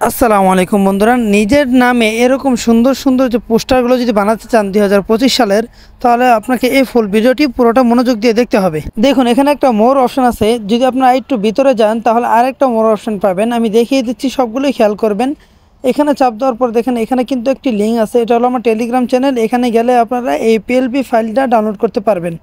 আসসালামু আলাইকুম বন্ধুরা, নিজের নামে এরকম সুন্দর সুন্দর যে পোস্টারগুলো যদি বানাতে চান 2025 সালের, তাহলে আপনাকে এই ফুল ভিডিওটি পুরোটা মনোযোগ দিয়ে দেখতে হবে। দেখুন, এখানে একটা মোর অপশন আছে। যদি আপনারা একটু ভিতরে যান তাহলে আরেকটা মোর অপশন পাবেন। আমি দেখিয়ে দিচ্ছি, সবগুলোই খেয়াল করবেন। এখানে চাপ দেওয়ার পর দেখেন এখানে কিন্তু একটি লিঙ্ক আছে। এটা হলো আমার টেলিগ্রাম চ্যানেল। এখানে গেলে আপনারা এই পিএলপি ফাইলটা ডাউনলোড করতে পারবেন।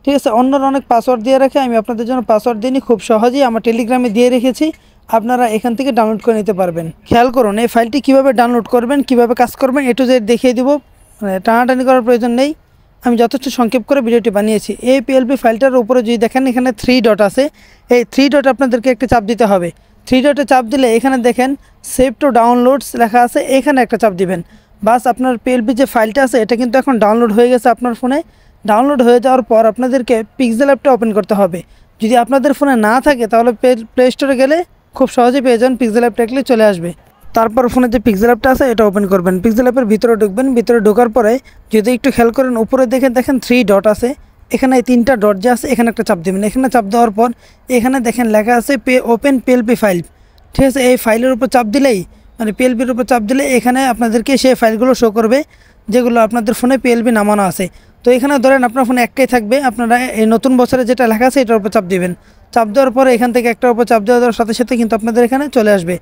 ঠিক আছে, অন্যরা অনেক পাসওয়ার্ড দিয়ে রাখে, আমি আপনাদের জন্য পাসওয়ার্ড দিইনি, খুব সহজেই আমার টেলিগ্রামে দিয়ে রেখেছি। আপনারা এখান থেকে ডাউনলোড করে নিতে পারবেন। খেয়াল করুন এই ফাইলটি কিভাবে ডাউনলোড করবেন, কিভাবে কাজ করবেন, একটু যে দেখিয়ে দিব। টানাটানি করার প্রয়োজন নেই, আমি যথেষ্ট সংক্ষেপ করে ভিডিওটি বানিয়েছি। এই পিএলপি ফাইলটার উপরে যদি দেখেন এখানে 3 ডট আছে। এই 3 ডট আপনাদেরকে একটা চাপ দিতে হবে। 3 ডটে চাপ দিলে এখানে দেখেন সেভ টু ডাউনলোডস লেখা আছে, এখানে একটা চাপ দিবেন। বাস আপনার পিএলপি যে ফাইলটা আছে এটা কিন্তু এখন ডাউনলোড হয়ে গেছে আপনার ফোনে। ডাউনলোড হয়ে যাওয়ার পর আপনাদেরকে পিক্সেল অ্যাপটা ওপেন করতে হবে। যদি আপনাদের ফোনে না থাকে তাহলে প্লে স্টোরে গেলে খুব সহজে পেয়ে যান, পিক্সেল অ্যাপ লিখলে চলে আসবে। তারপর ফোনে যে পিক্সেল অ্যাপটা আছে এটা ওপেন করবেন। পিক্সেল অ্যাপের ভিতরে ঢুকবেন। ভিতরে ঢোকার পরে যদি একটু খেয়াল করেন উপরে দেখেন 3 ডট আছে। এখানে এই 3টা ডট যে আছে এখানে একটা চাপ দেবেন। এখানে চাপ দেওয়ার পর এখানে দেখেন লেখা আছে ওপেন পিএলপি ফাইল। ঠিক আছে, এই ফাইলের উপর চাপ দিলেই মানে পিএলপির উপর চাপ দিলে এখানে আপনাদেরকে সেই ফাইলগুলো শো করবে যেগুলো আপনাদের ফোনে পিএলপি নামানো আছে। তো এখানে ধরেন আপনার ফোনে একটাই থাকবে, আপনারা এই নতুন বছরে যেটা লেখা আছে এটার উপর চাপ দিবেন। চাপ দেওয়ার পরে এখান থেকে একটার উপর চাপ দেওয়ার সাথে সাথে কিন্তু আপনাদের এখানে চলে আসবে।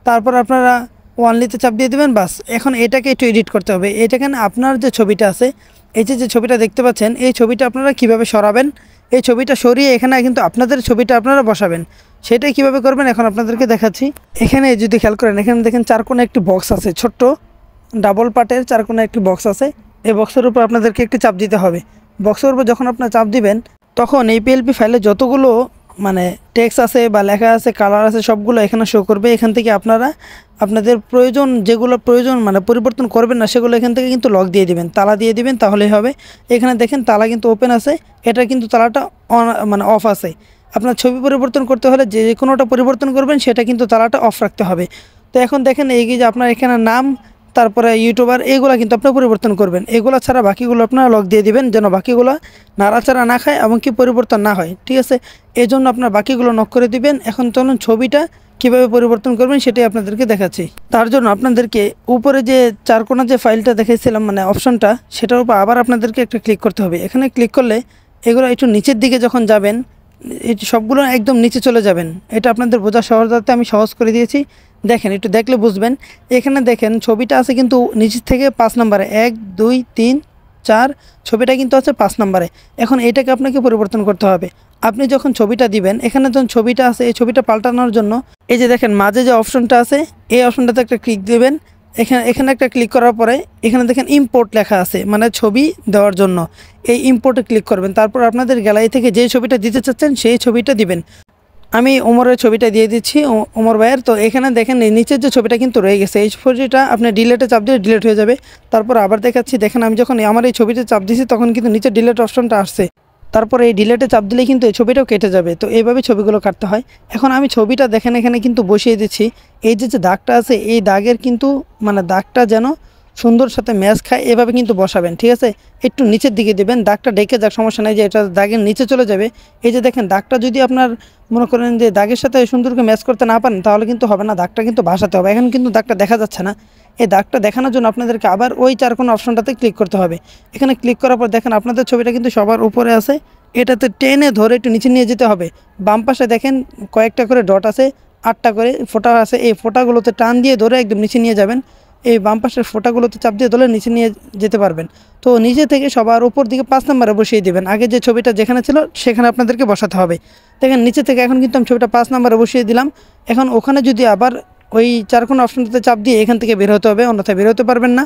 তারপর আপনারা ওয়ানলিতে চাপ দিয়ে দেবেন। বাস, এখন এটাকে একটু এডিট করতে হবে। এটাখানে আপনার যে ছবিটা আছে, এই যে ছবিটা দেখতে পাচ্ছেন, এই ছবিটা আপনারা কিভাবে সরাবেন, এই ছবিটা সরিয়ে এখানে কিন্তু আপনাদের ছবিটা আপনারা বসাবেন। সেটাই কিভাবে করবেন এখন আপনাদেরকে দেখাচ্ছি। এখানে যদি খেয়াল করেন এখানে দেখেন 4 কোণে একটি বক্স আছে, ছোট্ট ডাবল পার্টের 4 কোণে একটি বক্স আছে। এই বক্সের উপর আপনাদেরকে একটি চাপ দিতে হবে। বক্সের উপর যখন আপনার চাপ দিবেন তখন এই পিএলপি ফাইলে যতগুলো মানে টেক্সট আছে বা লেখা আছে, কালার আছে, সবগুলো এখানে শো করবে। এখান থেকে আপনারা আপনাদের প্রয়োজন যেগুলো প্রয়োজন মানে পরিবর্তন করবেন না সেগুলো এখান থেকে কিন্তু লক দিয়ে দিবেন, তালা দিয়ে দিবেন, তাহলেই হবে। এখানে দেখেন তালা কিন্তু ওপেন আছে, এটা কিন্তু তালাটা মানে অফ আছে। আপনার ছবি পরিবর্তন করতে হলে যে কোনোটা পরিবর্তন করবেন সেটা কিন্তু তালাটা অফ রাখতে হবে। তো এখন দেখেন এই যে আপনার এখানে নাম, তারপরে ইউটিউবার, এগুলো কিন্তু আপনি পরিবর্তন করবেন। এগুলো ছাড়া বাকিগুলো আপনারা লক দিয়ে দিবেন যেন বাকিগুলো নাড়াচাড়া না খায় এমনকি পরিবর্তন না হয়। ঠিক আছে, এই জন্য আপনার বাকিগুলো নক করে দিবেন। এখন চলুন ছবিটা কিভাবে পরিবর্তন করবেন সেটাই আপনাদেরকে দেখাচ্ছি। তার জন্য আপনাদেরকে উপরে যে 4 কোণা যে ফাইলটা দেখাইছিলাম মানে অপশনটা, সেটার উপর আবার আপনাদেরকে একটা ক্লিক করতে হবে। এখানে ক্লিক করলে এগুলো একটু নিচের দিকে যখন যাবেন, এই সবগুলো একদম নিচে চলে যাবেন। এটা আপনাদের বোঝার সহজতাতে আমি সহজ করে দিয়েছি। দেখেন, একটু দেখলে বুঝবেন। এখানে দেখেন ছবিটা আছে কিন্তু নিচের থেকে 5 নম্বরে, 1 2 3 4 ছবিটা কিন্তু আছে 5 নম্বরে। এখন এটাকে আপনাকে পরিবর্তন করতে হবে। আপনি যখন ছবিটা দিবেন, এখানে যখন ছবিটা আছে এই ছবিটা পাল্টানোর জন্য এই যে দেখেন মাঝে যে অপশনটা আছে এই অপশনটাতে একটা ক্লিক দিবেন। এখানে একটা ক্লিক করার পরে এখানে দেখেন ইম্পোর্ট লেখা আছে মানে ছবি দেওয়ার জন্য। এই ইম্পোর্টে ক্লিক করবেন। তারপর আপনাদের গ্যালারি থেকে যে ছবিটা দিতে চাচ্ছেন সেই ছবিটা দিবেন। আমি ওমরের ছবিটা দিয়ে দিচ্ছি, ওমর ভাইয়ের। তো এখানে দেখেন এই নিচের যে ছবিটা কিন্তু রয়ে গেছে, এই ছবিটা আপনি ডিলেটে চাপ দিয়ে ডিলেট হয়ে যাবে। তারপর আবার দেখাচ্ছি, দেখেন আমি যখন আমার এই ছবিতে চাপ দিয়েছি তখন কিন্তু নিচে ডিলেট অপশনটা আসছে। তারপরে এই ডিলেটে চাপ দিলেই কিন্তু এই ছবিটাও কেটে যাবে। তো এইভাবে ছবিগুলো কাটতে হয়। এখন আমি ছবিটা দেখেন এখানে কিন্তু বসিয়ে দিচ্ছি। এই যে দাগটা আছে এই দাগের কিন্তু মানে দাগটা যেন সুন্দর সাথে ম্যাচ খায় এভাবে কিন্তু বসাবেন। ঠিক আছে, একটু নিচের দিকে দেবেন, দাগটা ডেকে যাক, সমস্যা নেই যে এটা দাগের নিচে চলে যাবে। এই যে দেখেন দাগটা যদি আপনার মনে করেন যে দাগের সাথে সুন্দরকে ম্যাচ করতে না পারেন তাহলে কিন্তু হবে না, দাগটা কিন্তু ভাসাতে হবে। এখন কিন্তু দাগটা দেখা যাচ্ছে না। এই দাগটা দেখানোর জন্য আপনাদেরকে আবার ওই 4 কোণ অপশনটাতে ক্লিক করতে হবে। এখানে ক্লিক করার পর দেখেন আপনাদের ছবিটা কিন্তু সবার উপরে আছে। এটাতে টেনে ধরে একটু নিচে নিয়ে যেতে হবে। বাম পাশে দেখেন কয়েকটা করে ডট আছে, 8টা করে ফোঁটা আছে। এই ফোঁটাগুলোতে টান দিয়ে ধরে একদম নিচে নিয়ে যাবেন। এই বাম পাশের ফোঁটাগুলোতে চাপ দিয়ে ধরে নিচে নিয়ে যেতে পারবেন। তো নিচে থেকে সবার উপর দিকে 5 নম্বরে বসিয়ে দেবেন। আগে যে ছবিটা যেখানে ছিল সেখানে আপনাদেরকে বসাতে হবে। দেখেন নিচে থেকে এখন কিন্তু আমি ছবিটা 5 নম্বরে বসিয়ে দিলাম। এখন ওখানে যদি আবার ওই 4 কোণ অপশনটাতে চাপ দিয়ে এখান থেকে বের হতে হবে, অন্যথায় বের হতে পারবেন না।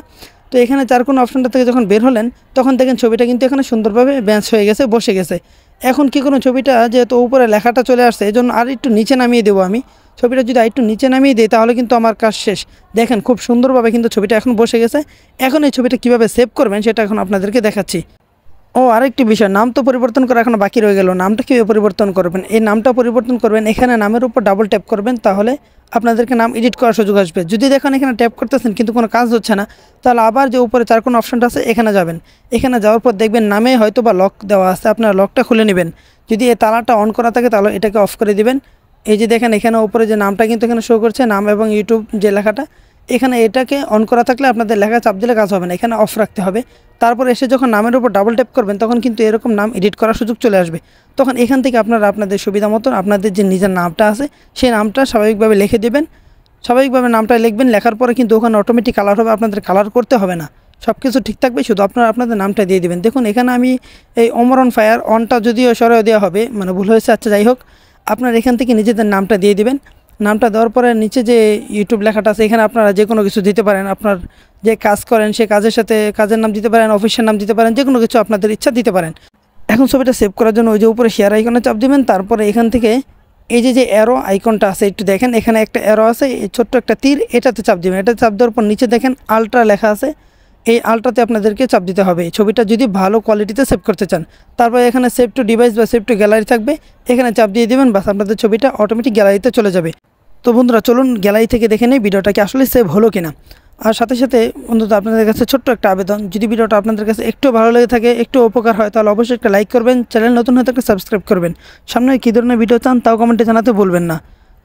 তো এখানে 4 কোণ অপশনটা থেকে যখন বের হলেন তখন দেখেন ছবিটা কিন্তু এখানে সুন্দরভাবে ব্যাঞ্চ হয়ে গেছে, বসে গেছে। এখন কি কোনো ছবিটা যেহেতু উপরে লেখাটা চলে আসছে এই জন্য আর একটু নিচে নামিয়ে দেবো আমি। ছবিটা যদি আর একটু নিচে নামিয়ে দিই তাহলে কিন্তু আমার কাজ শেষ। দেখেন খুব সুন্দরভাবে কিন্তু ছবিটা এখন বসে গেছে। এখন এই ছবিটা কীভাবে সেভ করবেন সেটা এখন আপনাদেরকে দেখাচ্ছি। ও আরেকটি বিষয়, নাম তো পরিবর্তন করা এখন বাকি রয়ে গেল। নামটা কীভাবে পরিবর্তন করবেন? এই নামটা পরিবর্তন করবেন, এখানে নামের উপর ডাবল ট্যাপ করবেন, তাহলে আপনাদেরকে নাম এডিট করার সুযোগ আসবে। যদি দেখেন এখানে ট্যাপ করতেছেন কিন্তু কোনো কাজ হচ্ছে না, তাহলে আবার যে উপরে 4 কোণ অপশনটা আছে এখানে যাবেন। এখানে যাওয়ার পর দেখবেন নামে হয়তো বা লক দেওয়া আছে, আপনারা লকটা খুলে নেবেন। যদি এই তালাটা অন করা থাকে তাহলে এটাকে অফ করে দিবেন। এই যে দেখেন এখানে উপরে যে নামটা কিন্তু এখানে শো করছে, নাম এবং ইউটিউব যে লেখাটা, এখানে এটাকে অন করা থাকলে আপনাদের লেখা চাপ দিলে কাজ হবে না, এখানে অফ রাখতে হবে। তারপর এসে যখন নামের উপর ডাবল ট্যাপ করবেন তখন কিন্তু এরকম নাম এডিট করার সুযোগ চলে আসবে। তখন এখান থেকে আপনারা আপনাদের সুবিধা মতন আপনাদের যে নিজের নামটা আছে সেই নামটা স্বাভাবিকভাবে লিখে দেবেন। স্বাভাবিকভাবে নামটা লিখবেন, লেখার পরে কিন্তু ওখানে অটোমেটিক কালার হবে, আপনাদের কালার করতে হবে না, সব কিছু ঠিক থাকবে, শুধু আপনারা আপনাদের নামটা দিয়ে দেবেন। দেখুন এখানে আমি এই ওমর অন ফায়ার অনটা যদিও সরিয়ে দেওয়া হবে, মানে ভুল হয়েছে, আচ্ছা যাই হোক, আপনারা এখান থেকে নিজেদের নামটা দিয়ে দিবেন। নামটা দেওয়ার পরে নিচে যে ইউটিউব লেখাটা আছে এখানে আপনারা যে কোনো কিছু দিতে পারেন, আপনার যে কাজ করেন সে কাজের সাথে কাজের নাম দিতে পারেন, অফিসের নাম দিতে পারেন, যে কোনো কিছু আপনাদের ইচ্ছা দিতে পারেন। এখন ছবিটা সেভ করার জন্য ওই যে উপরে শেয়ার আইকনে চাপ দিবেন, তারপরে এখান থেকে এই যে অ্যারো আইকনটা আছে একটু দেখেন, এখানে একটা অ্যারো আছে, এই ছোট্ট একটা তীর, এটাতে চাপ দিবেন। এটা চাপ দেওয়ার পর নিচে দেখেন আলট্রা লেখা আছে, এই আলট্রাতে আপনাদেরকে চাপ দিতে হবে ছবিটা যদি ভালো কোয়ালিটিতে সেভ করতে চান। তারপর এখানে সেভ টু ডিভাইস বা সেভ টু গ্যালারি থাকবে, এখানে চাপ দিয়ে দিবেন, বাস আপনাদের ছবিটা অটোমেটিক গ্যালারিতে চলে যাবে। তো বন্ধুরা চলুন গ্যালারি থেকে দেখে নেই ভিডিওটা কি আসলে সেভ হলো কিনা। আর সাথে সাথে বন্ধুরা আপনাদের কাছে ছোট্ট একটা আবেদন, যদি ভিডিওটা আপনাদের কাছে একটু ভালো লেগে থাকে, একটু উপকার হয়, তাহলে অবশ্যই একটা লাইক করবেন, চ্যানেল নতুন হয়ে থাকলে সাবস্ক্রাইব করবেন। সামনে কী ধরনের ভিডিও চান তাও কমেন্টে জানাতে ভুলবেন না।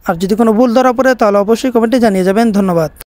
আর যদি কোনো ভুল ধরা পড়ে তাহলে অবশ্যই কমেন্টে জানিয়ে যাবেন। ধন্যবাদ।